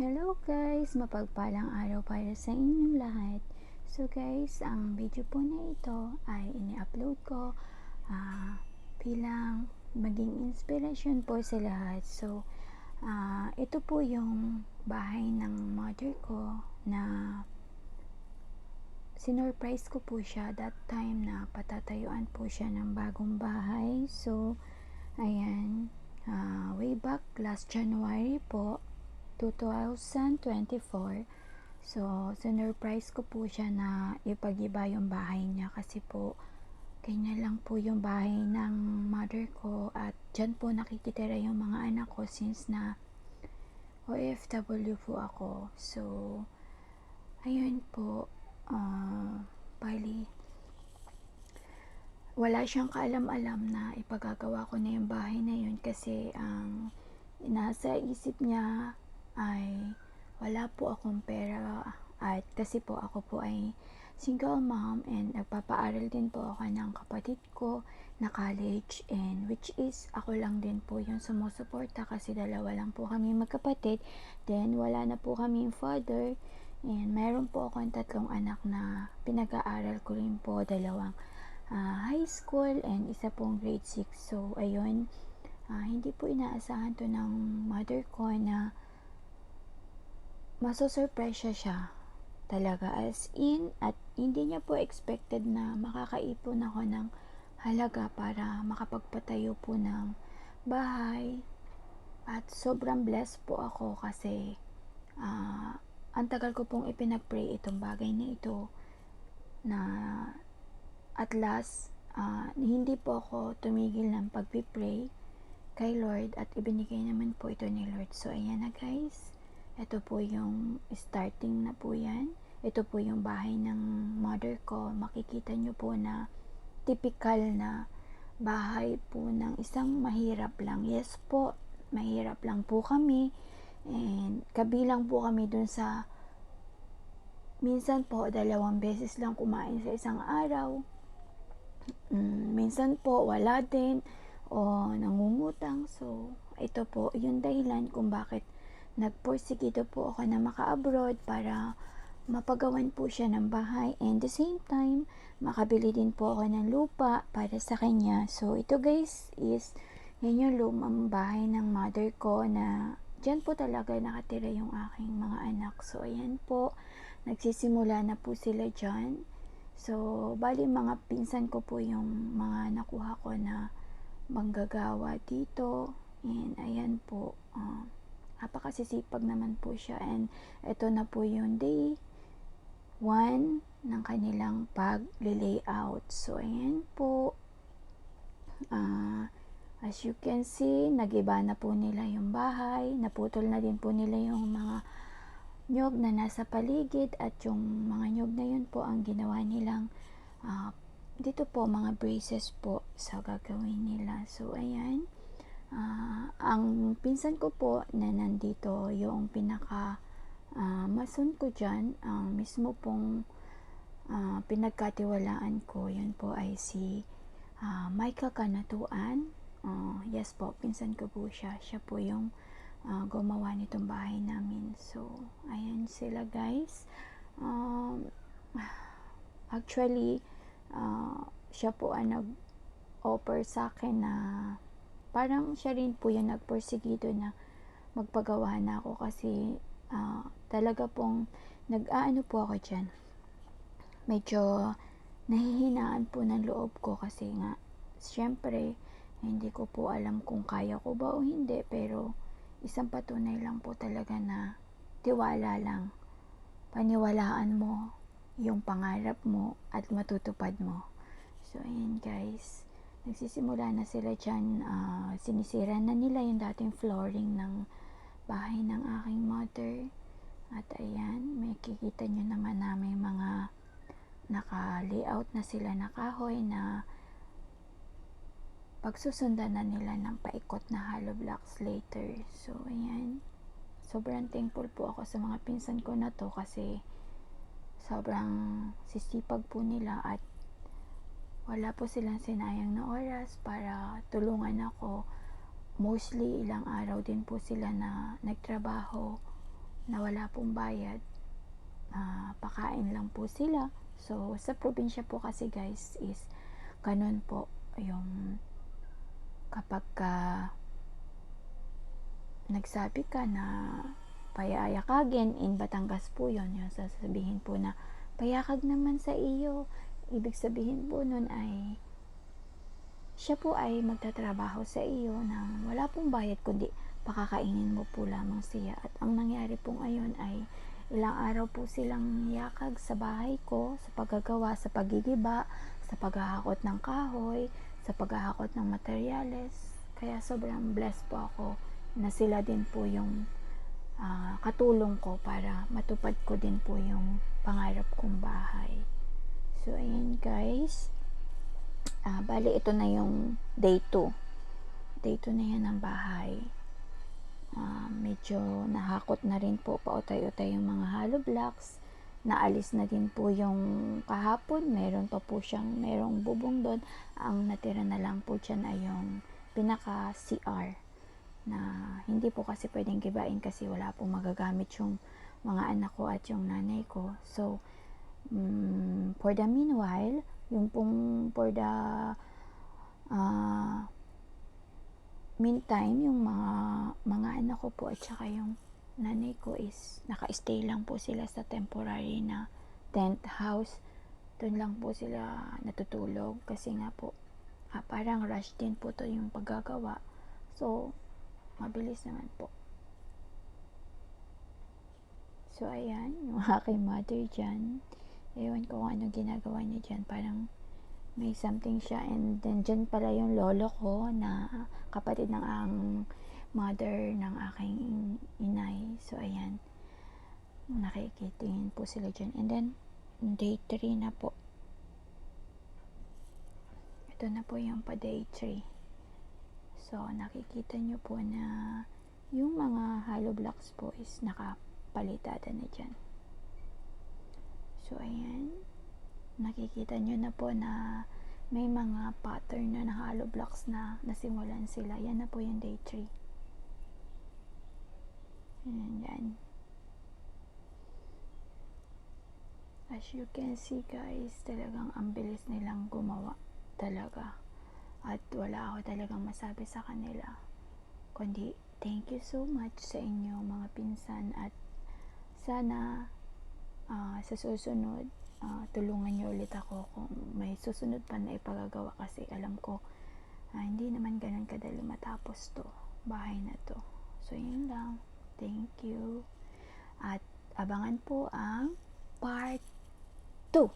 Hello guys! Mapagpalang araw para sa inyong lahat. So guys, ang video po na ito ay ini-upload ko bilang maging inspirasyon po sa lahat. So, ito po yung bahay ng mother ko na sinurprise ko po siya that time na patatayuan po siya ng bagong bahay. So, ayan, way back last January po 2024. So, sinurprise ko po siya na ipag-iba yung bahay niya kasi po ganyan lang po yung bahay ng mother ko at dyan po nakikitira yung mga anak ko since na OFW po ako. So, ayun po, bali wala siyang kaalam-alam na ipagagawa ko na yung bahay na yun kasi ang nasa isip niya ay wala po akong pera at kasi po ako po ay single mom and nagpapaaral din po ako ng kapatid ko na college, and which is ako lang din po yung sumusuporta kasi dalawa lang po kami magkapatid, then wala na po kami father, and meron po akong 3 anak na pinag-aaral ko rin po, 2 high school and isa pong grade 6. So ayun, hindi po inaasahan to ng mother ko na masosurprise siya talaga, as in, at hindi niya po expected na makakaipon ako ng halaga para makapagpatayo po ng bahay. At sobrang blessed po ako kasi ang tagal ko pong ipinag-pray itong bagay na ito na at last hindi po ako tumigil ng pagpipray kay Lord at ibinigay naman po ito ni Lord. So ayan na guys, ito po yung starting na po yan. Ito po yung bahay ng mother ko. Makikita nyo po na typical na bahay po ng isang mahirap lang. Yes po, mahirap lang po kami, and kabilang po kami dun sa minsan po 2 beses lang kumain sa isang araw. Minsan po wala din o nangungutang. So ito po yung dahilan kung bakit nagporsigido po ako na maka-abroad para mapagawan po siya ng bahay, and the same time makabili din po ako ng lupa para sa kanya. So ito guys is yan yung lumang bahay ng mother ko na dyan po talaga nakatira yung aking mga anak. So ayan po, nagsisimula na po sila dyan. So bali mga pinsan ko po yung mga nakuha ko na manggagawa dito, and ayan po, napakasisipag naman po siya, and ito na po yung day 1 ng kanilang pag-layout. So ayan po, as you can see, nagiba na po nila yung bahay, naputol na din po nila yung mga nyog na nasa paligid, at yung mga nyog na yun po ang ginawa nilang dito po mga braces po sa gagawin nila. So ayan, ang pinsan ko po na nandito, yung pinaka mason ko dyan, ang mismo pong pinagkatiwalaan ko, yun po ay si Micah Kanatuan. Yes po, pinsan ko po siya. Siya po yung gumawa nitong bahay namin. So ayan sila guys. Actually, siya po ang nag-offer sa akin na parang siya rin po yung nagporsigido na magpagawa na ako kasi talaga pong nag-aano po ako dyan. Medyo nahihinaan po ng loob ko kasi nga syempre hindi ko po alam kung kaya ko ba o hindi, pero isang patunay lang po talaga na tiwala lang, paniwalaan mo yung pangarap mo at matutupad mo. So ayan guys, nagsisimula na sila dyan. Sinisira na nila yung dating flooring ng bahay ng aking mother, at ayan, may kikita nyo naman na may mga naka-layout na sila na kahoy na pagsusundan na nila ng paikot na hollow blocks later. So ayan, sobrang thankful po ako sa mga pinsan ko na to kasi sobrang sisipag po nila at wala po silang sinayang na oras para tulungan ako. Mostly ilang araw din po sila na nagtrabaho na wala pong bayad. Pakain lang po sila. So sa probinsya po kasi guys is ganun po yung kapag nagsabi ka na payayakagin, in Batangas po yun, yung sasabihin po na payakag naman sa iyo, ibig sabihin po nun ay siya po ay magtatrabaho sa iyo nang wala pong bayad kundi pakakainin mo po lamang siya. At ang nangyari po ngayon ay ilang araw po silang yakag sa bahay ko sa paggagawa, sa pagigiba, sa paghahakot ng kahoy, sa paghahakot ng materyales. Kaya sobrang blessed po ako na sila din po yung katulong ko para matupad ko din po yung pangarap kong bahay. So ayan guys, bali ito na yung day 2 na yan ng bahay. Medyo nahakot na rin po, pautay-utay yung mga hollow blocks, naalis na din po yung kahapon, meron pa po siyang merong bubong doon. Ang natira na lang po dyan ay yung pinaka CR na hindi po kasi pwedeng gibain kasi wala pong magagamit yung mga anak ko at yung nanay ko. So for the meanwhile, yung pong for the meantime, yung mga anak ko po at saka yung nanay ko is naka-stay lang po sila sa temporary na tent house. Doon lang po sila natutulog kasi nga po parang rush din po to yung paggagawa. So mabilis naman po. So ayan, yung aking mother dyan, ewan ko kung anong ginagawa niya dyan, parang may something siya. And then dyan pala yung lolo ko na kapatid ng mother ng aking inay. So ayan, nakikitingin po sila dyan. And then day 3 na po, ito na po yung pa day 3. So nakikita nyo po na yung mga hollow blocks po is nakapalitada na dyan. So ayan, nakikita nyo na po na may mga pattern na hollow blocks na nasimulan sila. Yan na po yung day 3. Yan. As you can see guys, talagang ang bilis nilang gumawa talaga. At wala ako talagang masabi sa kanila kundi thank you so much sa inyo mga pinsan. At sana sa susunod tulungan niyo ulit ako kung may susunod pa na ipagagawa kasi alam ko hindi naman ganun kadali matapos to bahay na to. So yun lang, thank you at abangan po ang part 2.